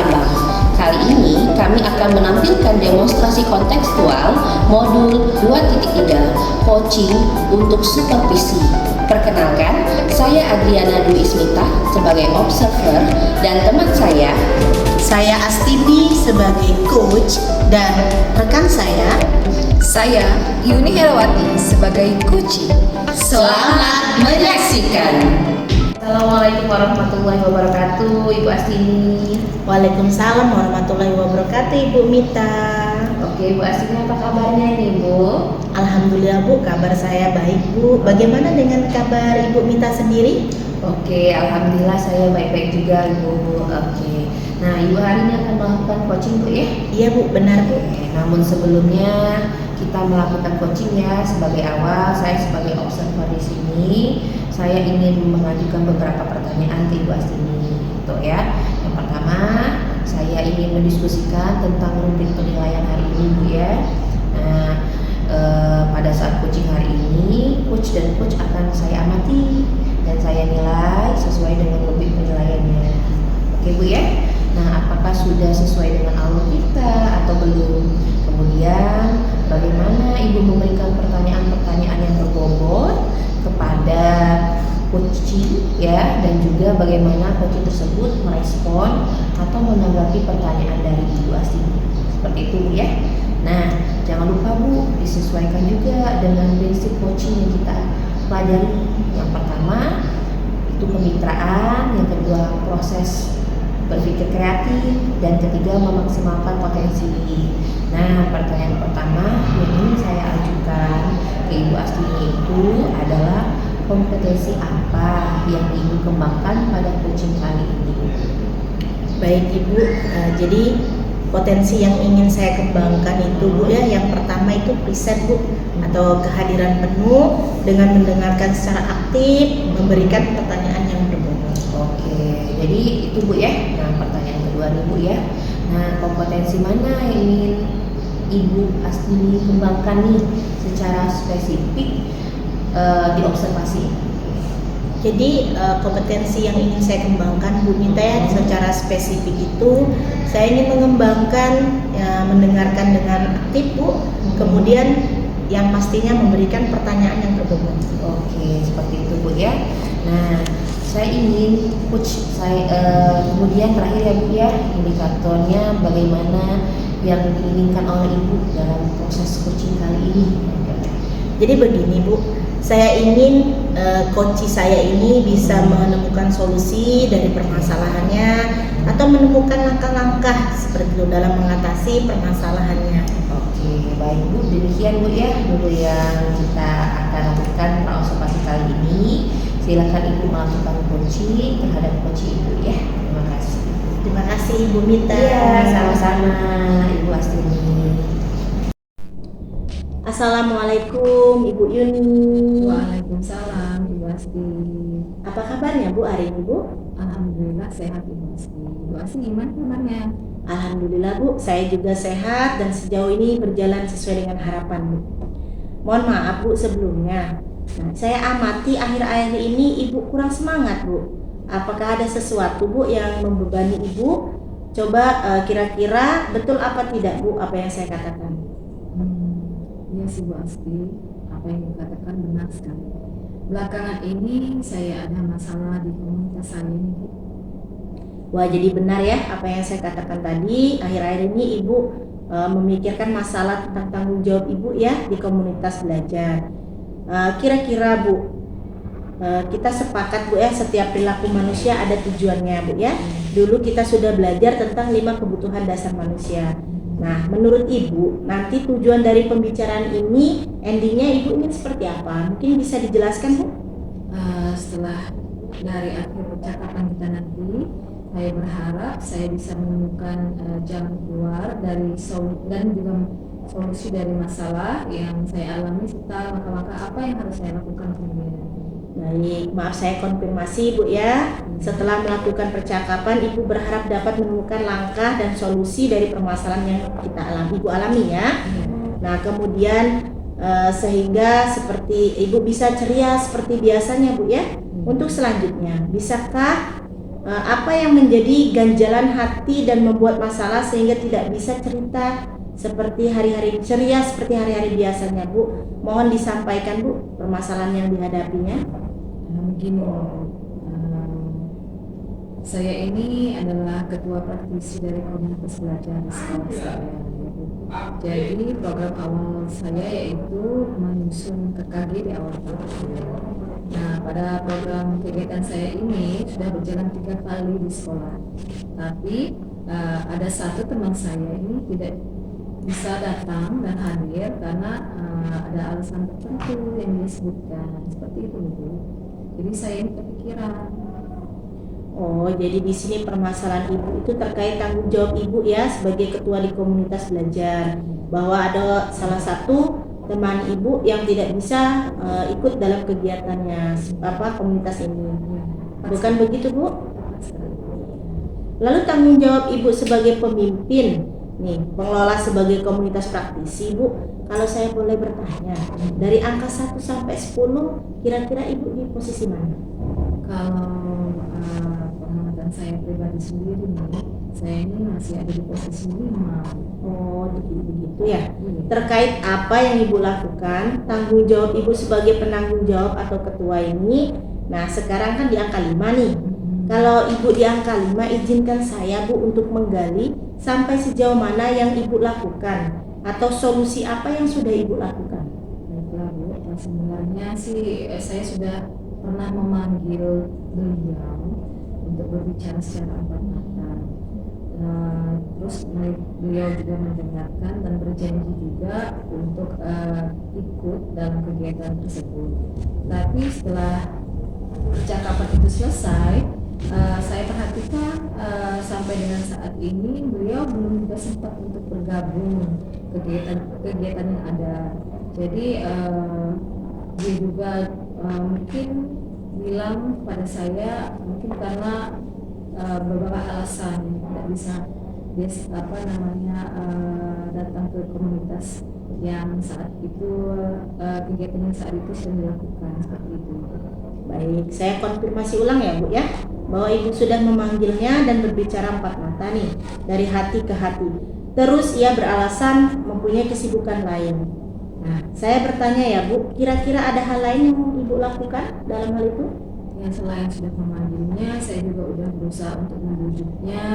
Palembang. Kali ini kami akan menampilkan demonstrasi kontekstual modul 2.3 coaching untuk supervisi. Perkenalkan, saya Adriana Dwi Ismita sebagai observer dan teman saya Astini sebagai coach dan rekan saya Yuni Herawati sebagai coaching. Selamat menyaksikan. Assalamualaikum warahmatullahi wabarakatuh, Ibu Astini. Waalaikumsalam warahmatullahi wabarakatuh, Ibu Mita. Oke, Ibu Astini, apa kabarnya nih, Bu? Alhamdulillah, Bu, kabar saya baik, Bu. Bagaimana dengan kabar Ibu Mita sendiri? Oke, alhamdulillah saya baik-baik juga, Bu. Oke. Nah, Ibu hari ini akan melakukan coaching, Bu, ya? Iya, Bu, benar, Bu. Namun sebelumnya kita melakukan coaching ya, sebagai awal saya sebagai observer di sini, saya ingin mengajukan beberapa pertanyaan ke Ibu Astini, gitu ya. Yang pertama, saya ingin mendiskusikan tentang rubrik penilaian hari ini, Bu, ya. Nah, pada saat coaching hari ini, coach dan coach akan saya amati dan saya nilai sesuai dengan rubrik penilaiannya. Oke, Bu, ya. Nah, apakah sudah sesuai dengan alur kita atau belum? Kemudian, bagaimana Ibu memberikan pertanyaan-pertanyaan yang berbobot kepada coaching ya, dan juga bagaimana coaching tersebut merespon atau menanggapi pertanyaan dari Ibu Astini. Seperti itu, Bu, ya. Nah, jangan lupa, Bu, disesuaikan juga dengan prinsip coaching yang kita pelajari. Yang pertama itu kemitraan, yang kedua proses berpikir kreatif, dan ketiga memaksimalkan potensi. Nah, pertanyaan pertama yang ingin saya ajukan ke Ibu Astini itu adalah kompetensi apa yang Ibu kembangkan pada coaching kali ini? Baik, Ibu. Jadi potensi yang ingin saya kembangkan itu, Bu, ya, yang pertama itu present, Bu, atau kehadiran penuh dengan mendengarkan secara aktif, memberikan pertanyaan yang berbobot. Oke, jadi itu, Bu, ya. Nah, pertanyaan kedua nih, Bu, ya. Nah, kompetensi mana yang ingin Ibu Astini kembangkan nih secara spesifik di observasi? Jadi kompetensi yang ingin saya kembangkan, Bu Mita, ya, secara spesifik itu saya ingin mengembangkan mendengarkan dengan aktif, Bu. Kemudian yang pastinya memberikan pertanyaan yang berbobot. Oke, seperti itu, Bu, ya. Nah, saya ingin coach kemudian terakhir ya, Bu, ya, indikatornya bagaimana yang diinginkan oleh Ibu dalam proses coaching kali ini. Jadi begini, Bu, saya ingin coach saya ini bisa menemukan solusi dari permasalahannya atau menemukan langkah-langkah seperti itu dalam mengatasi permasalahannya. Oke, baik, Bu, demikian, Bu, ya, dulu yang kita akan lakukan observasi kali ini. Silakan Ibu melakukan coaching terhadap coaching Ibu, ya. Terima kasih. Terima kasih, Ibu Mita. Iya, sama-sama, Ibu Astini. Assalamualaikum, Ibu Yuni. Waalaikumsalam, Ibu Asti. Apa kabarnya, Bu, hari ini, Bu? Alhamdulillah sehat, Ibu Asti. Ibu Asti gimana kabarnya? Alhamdulillah, Bu, saya juga sehat dan sejauh ini berjalan sesuai dengan harapan, Bu. Mohon maaf, Bu, sebelumnya. Saya amati akhir-akhir ini Ibu kurang semangat, Bu. Apakah ada sesuatu, Bu, yang membebani Ibu? Coba kira-kira betul apa tidak, Bu, apa yang saya katakan? Iya sih, Bu Asti, apa yang dikatakan benar sekali. Belakangan ini saya ada masalah di komunitas saya ini, Bu. Wah, jadi benar ya apa yang saya katakan tadi. Akhir-akhir ini Ibu memikirkan masalah tentang tanggung jawab Ibu ya di komunitas belajar. Kira-kira, Bu, kita sepakat, Bu, ya, setiap perilaku manusia ada tujuannya, Bu, ya. Dulu kita sudah belajar tentang 5 kebutuhan dasar manusia. Nah, menurut Ibu, nanti tujuan dari pembicaraan ini, endingnya Ibu ingin seperti apa? Mungkin bisa dijelaskan, Bu? Setelah dari akhir percakapan kita nanti, saya berharap saya bisa menemukan jalan keluar dari dan juga solusi dari masalah yang saya alami serta langkah-langkah apa yang harus saya lakukan kemudian. Baik, maaf saya konfirmasi, Bu, ya. Setelah melakukan percakapan, Ibu berharap dapat menemukan langkah dan solusi dari permasalahan yang Ibu alami, ya. Nah, kemudian sehingga seperti Ibu bisa ceria seperti biasanya, Bu, ya. Untuk selanjutnya, bisakah apa yang menjadi ganjalan hati dan membuat masalah sehingga tidak bisa cerita seperti hari-hari ceria seperti hari-hari biasanya, Bu? Mohon disampaikan, Bu, permasalahan yang dihadapinya. Begini, saya ini adalah ketua praktisi dari komunitas belajar di sekolah saya. Jadi program awal saya yaitu menyusun KKG di awal tahun. Nah, pada program kegiatan saya ini sudah berjalan 3 kali di sekolah. Tapi ada satu teman saya ini tidak bisa datang dan hadir karena ada alasan tertentu yang disebutkan seperti itu, Bu. Jadi saya ini kepikiran. Oh, jadi di sini permasalahan Ibu itu terkait tanggung jawab Ibu ya sebagai ketua di komunitas belajar, bahwa ada salah satu teman Ibu yang tidak bisa ikut dalam kegiatannya komunitas ini. Bukan begitu, Bu? Lalu tanggung jawab Ibu sebagai pemimpin nih, pengelola sebagai komunitas praktisi, Bu, kalau saya boleh bertanya, dari angka 1 sampai 10 kira-kira Ibu di posisi mana? Kalau pengamatan saya pribadi sendiri nih, saya ini masih ada di posisi 5. Oh, begitu ya. Terkait apa yang Ibu lakukan, tanggung jawab Ibu sebagai penanggung jawab atau ketua ini, nah sekarang kan di angka 5 nih. Kalau Ibu di angka 5, izinkan saya, Bu, untuk menggali sampai sejauh mana yang Ibu lakukan atau solusi apa yang sudah Ibu lakukan. Baiklah, Bu, sebenarnya sih saya sudah pernah memanggil beliau untuk berbicara secara empat mata. Terus beliau juga mendengarkan dan berjanji juga untuk ikut dalam kegiatan tersebut. Tapi setelah percakapan itu selesai, saya perhatikan sampai dengan saat ini beliau belum juga sempat untuk bergabung kegiatan yang ada. Jadi dia juga mungkin bilang pada saya mungkin karena beberapa alasan tidak bisa datang ke komunitas yang saat itu kegiatan yang saat itu sedang dilakukan seperti itu. Baik, saya konfirmasi ulang ya, Bu ya, bahwa Ibu sudah memanggilnya dan berbicara empat mata nih, dari hati ke hati. Terus ia beralasan mempunyai kesibukan lain. Nah, saya bertanya ya, Bu, kira-kira ada hal lain yang Ibu lakukan dalam hal itu? Yang selain sudah memanggilnya, saya juga sudah berusaha untuk membujuknya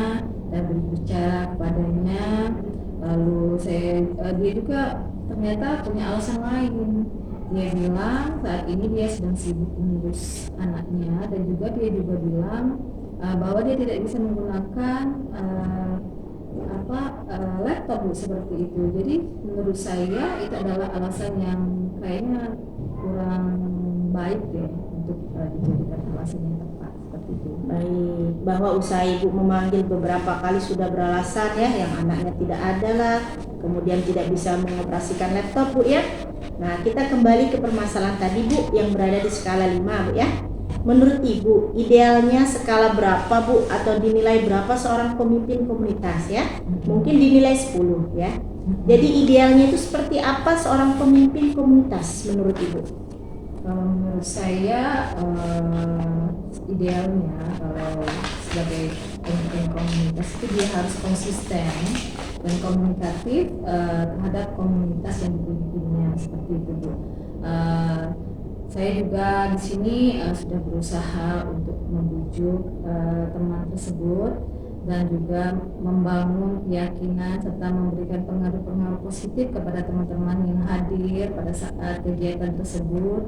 dan berbicara kepadanya. Lalu dia juga ternyata punya alasan lain. Dia bilang saat ini dia sedang sibuk mengurus anaknya, dan juga dia juga bilang bahwa dia tidak bisa menggunakan laptop, Bu, seperti itu. Jadi menurut saya itu adalah alasan yang kayaknya kurang baik ya untuk dijadikan alasan yang tepat seperti itu. Baik, bahwa usaha Ibu memanggil beberapa kali sudah beralasan ya, yang anaknya tidak ada lah, kemudian tidak bisa mengoperasikan laptop, Bu ya. Nah, kita kembali ke permasalahan tadi, Bu, yang berada di skala 5, Bu ya. Menurut Ibu, idealnya skala berapa, Bu, atau dinilai berapa seorang pemimpin komunitas ya? Mungkin dinilai 10 ya. Jadi idealnya itu seperti apa seorang pemimpin komunitas menurut Ibu? Kalau menurut saya idealnya kalau sebagai pemimpin komunitas itu dia harus konsisten dan komunikatif terhadap komunitas yang dipimpinnya seperti itu, Bu. Saya juga di sini sudah berusaha untuk membujuk teman tersebut dan juga membangun keyakinan serta memberikan pengaruh-pengaruh positif kepada teman-teman yang hadir pada saat kegiatan tersebut.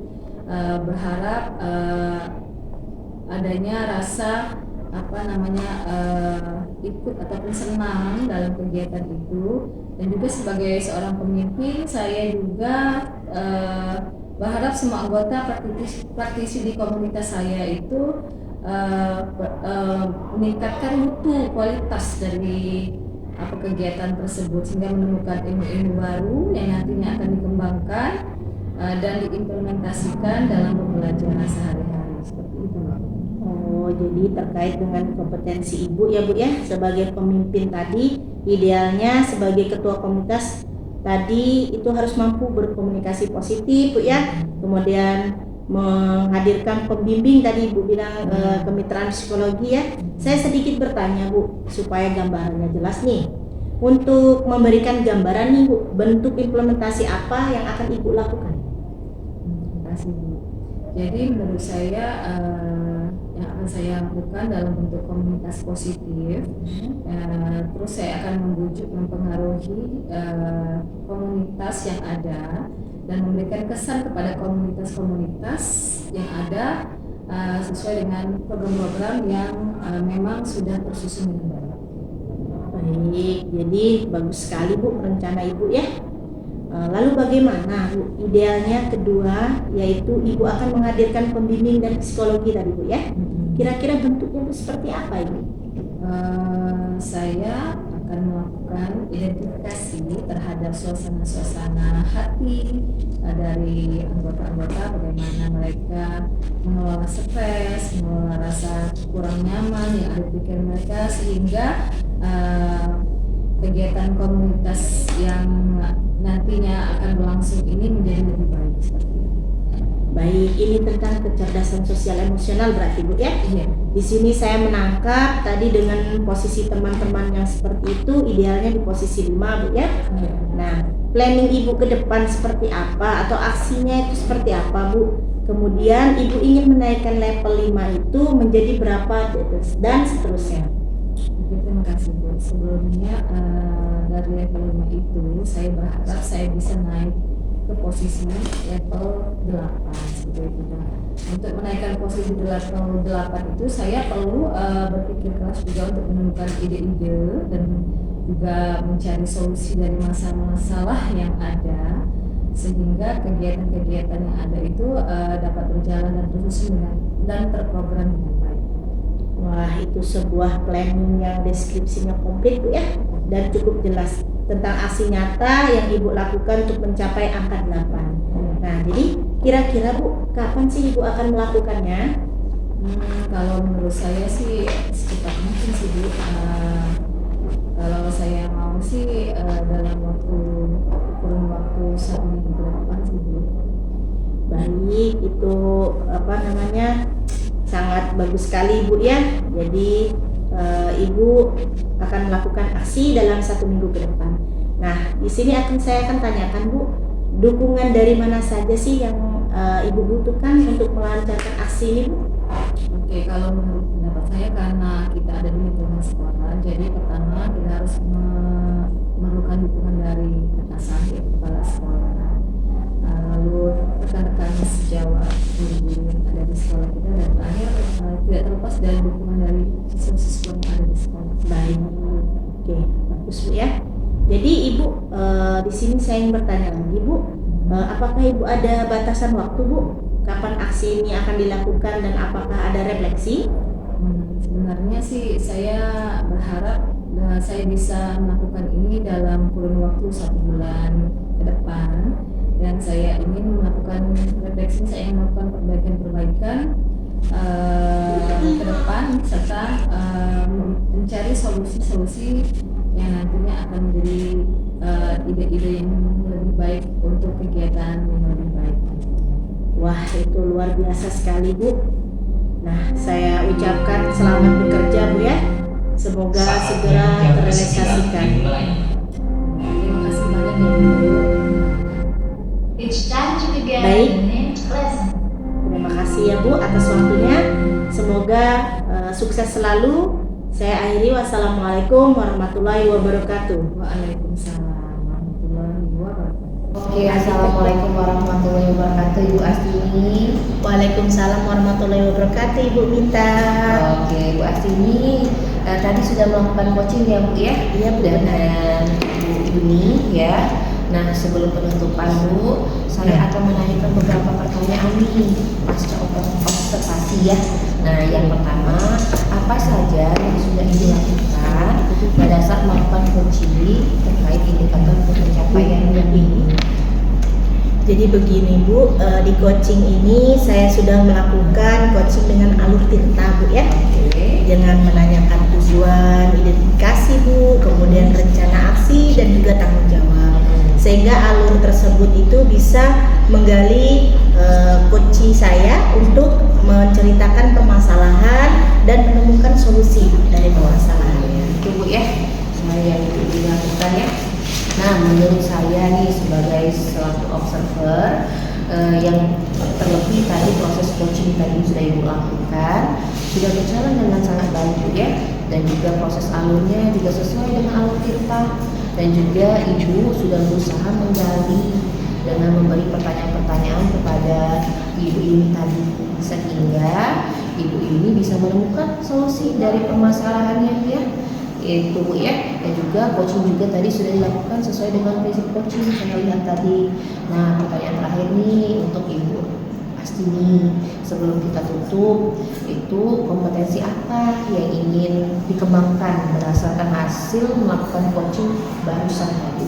Berharap adanya rasa ikut ataupun senang dalam kegiatan itu. Dan juga sebagai seorang pemimpin, saya juga berharap semua anggota praktisi di komunitas saya itu meningkatkan mutu kualitas dari kegiatan tersebut sehingga menemukan ilmu-ilmu baru yang nantinya akan dikembangkan dan diimplementasikan dalam pembelajaran sehari-hari seperti itu. Oh, jadi terkait dengan kompetensi Ibu ya, Bu ya, sebagai pemimpin tadi, idealnya sebagai ketua komunitas tadi itu harus mampu berkomunikasi positif, Bu ya. Kemudian menghadirkan pembimbing tadi Ibu bilang kemitraan psikologi ya. Saya sedikit bertanya Bu supaya gambarannya jelas nih. Untuk memberikan gambaran nih Bu, bentuk implementasi apa yang akan Ibu lakukan? Terima kasih Bu. Jadi menurut saya yang akan saya lakukan dalam bentuk komunitas positif, terus saya akan mempengaruhi komunitas yang ada dan memberikan kesan kepada komunitas-komunitas yang ada sesuai dengan program-program yang memang sudah tersusun dengan baik. Baik, jadi bagus sekali Bu rencana Ibu ya. Lalu bagaimana Bu? Idealnya kedua yaitu Ibu akan menghadirkan pembimbing dan psikologi tadi Bu ya. Kira-kira bentuknya itu seperti apa Ibu? Saya akan melakukan identifikasi terhadap suasana-suasana hati dari anggota-anggota, bagaimana mereka mengelola stres, mengelola rasa kurang nyaman yang ada di pikiran mereka, sehingga kegiatan komunitas yang nantinya akan berlangsung ini menjadi lebih baik seperti itu. Baik, ini tentang kecerdasan sosial emosional berarti Bu ya. Iya. Di sini saya menangkap tadi dengan posisi teman-teman yang seperti itu idealnya di posisi 5 Bu ya. Iya. Nah, planning Ibu ke depan seperti apa atau aksinya itu seperti apa Bu? Kemudian Ibu ingin menaikkan level 5 itu menjadi berapa dan seterusnya. Oke, terima kasih Bu. Sebelumnya dari level 5 itu saya berharap saya bisa naik ke posisi level 8 seperti itu. Nah, untuk menaikkan posisi di level 8 itu saya perlu berpikir keras juga untuk menemukan ide-ide dan juga mencari solusi dari masalah-masalah yang ada sehingga kegiatan-kegiatan yang ada itu dapat berjalan dan tersusun dan terprogram dengan baik. Wah, itu sebuah planning yang deskripsinya komplit Bu ya dan cukup jelas tentang aksi nyata yang Ibu lakukan untuk mencapai angka 8. Nah, jadi kira-kira Bu, kapan sih Ibu akan melakukannya? Kalau menurut saya sih secepat mungkin sih Bu. Kalau saya mau sih dalam kurun waktu 1 minggu ke depan sih Bu. Baik, itu sangat bagus sekali Bu ya. Jadi Ibu akan melakukan aksi dalam 1 minggu ke depan. Nah, di sini saya akan tanyakan Bu, dukungan dari mana saja sih yang Ibu butuhkan untuk melancarkan aksi ini Bu? Oke, kalau menurut pendapat saya karena kita ada di lingkungan sekolah, jadi pertama kita harus memerlukan dukungan dari atasan yaitu kepala sekolah, lalu rekan-rekan sejawat guru-guru yang ada di sekolah kita, dan terakhir tidak terlepas dari dukungan dari siswa-siswa yang ada di sekolah. Baik, oke, bagus Bu ya. Jadi Ibu di sini saya ingin bertanya lagi Bu, apakah Ibu ada batasan waktu Bu? Kapan aksi ini akan dilakukan dan apakah ada refleksi? Sebenarnya sih saya berharap saya bisa melakukan ini dalam kurun waktu 1 bulan ke depan, dan saya ingin melakukan refleksi, saya ingin melakukan perbaikan-perbaikan ke depan serta mencari solusi-solusi yang nantinya akan menjadi ide-ide yang lebih baik untuk kegiatan yang lebih baik. Wah, itu luar biasa sekali Bu. Nah, saya ucapkan selamat bekerja Bu ya. Semoga segera terrealisasikan. Terima kasih banyak ya Bu. Baik, terima kasih ya Bu atas waktunya. Semoga sukses selalu. Saya akhiri, wassalamualaikum warahmatullahi wabarakatuh. Waalaikumsalam warahmatullahi wabarakatuh. Oke, assalamualaikum warahmatullahi wabarakatuh Ibu Astini. Waalaikumsalam warahmatullahi wabarakatuh Ibu Mita. Oke, Bu Astini tadi sudah melakukan coaching ya Bu ya? Iya Bu. Dengan Bu Yuni ya. Nah, sebelum penutupan Bu, saya akan menanyakan beberapa pertanyaan nih pasca observasi ya. Nah, yang pertama, apa saja yang sudah Ibu lakukan pada saat melakukan coaching terkait indikator pencapaian ini? Jadi begini Bu, di coaching ini saya sudah melakukan coaching dengan alur tirta Bu ya. Dengan menanyakan tujuan, identifikasi Bu, kemudian rencana aksi dan juga tanggung jawab. Sehingga alur tersebut itu bisa menggali coaching coaching saya untuk menceritakan permasalahan dan menemukan solusi dari permasalahan. Itu Bu ya, saya itu dilakukan ya. Nah, menurut saya nih sebagai selaku observer yang terlebih tadi proses coaching tadi sudah Ibu lakukan sudah berjalan dengan sangat baik Bu ya, dan juga proses alurnya juga sesuai dengan alur kita, dan juga Ibu sudah berusaha menggali dengan memberi pertanyaan-pertanyaan kepada Ibu ini tadi, sehingga Ibu ini bisa menemukan solusi dari permasalahannya ya. Itu Bu ya, dan juga coaching juga tadi sudah dilakukan sesuai dengan prinsip coaching saya lihat tadi. Nah, pertanyaan terakhir nih untuk Ibu pasti nih sebelum kita tutup, itu kompetensi apa yang ingin dikembangkan berdasarkan hasil melakukan coaching barusan tadi?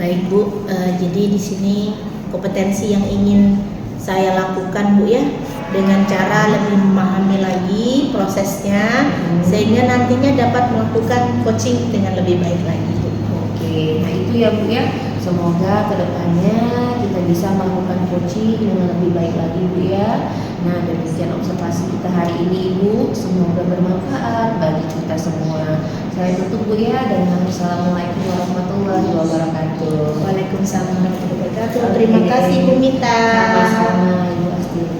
Baik Bu, jadi di sini kompetensi yang ingin saya lakukan Bu ya, dengan cara lebih memahami lagi prosesnya sehingga nantinya dapat melakukan coaching dengan lebih baik lagi Bu. Oke, nah itu ya Bu ya. Semoga kedepannya kita bisa melakukan coaching dengan lebih baik lagi Bu ya. Nah, demikian observasi kita hari ini Ibu. Semoga bermanfaat bagi kita semua. Saya tutup Bu ya dengan Assalamualaikum warahmatullahi wabarakatuh. Waalaikumsalam warahmatullahi wabarakatuh. Terima kasih Bu Mita. Sama-sama Ibu Astini.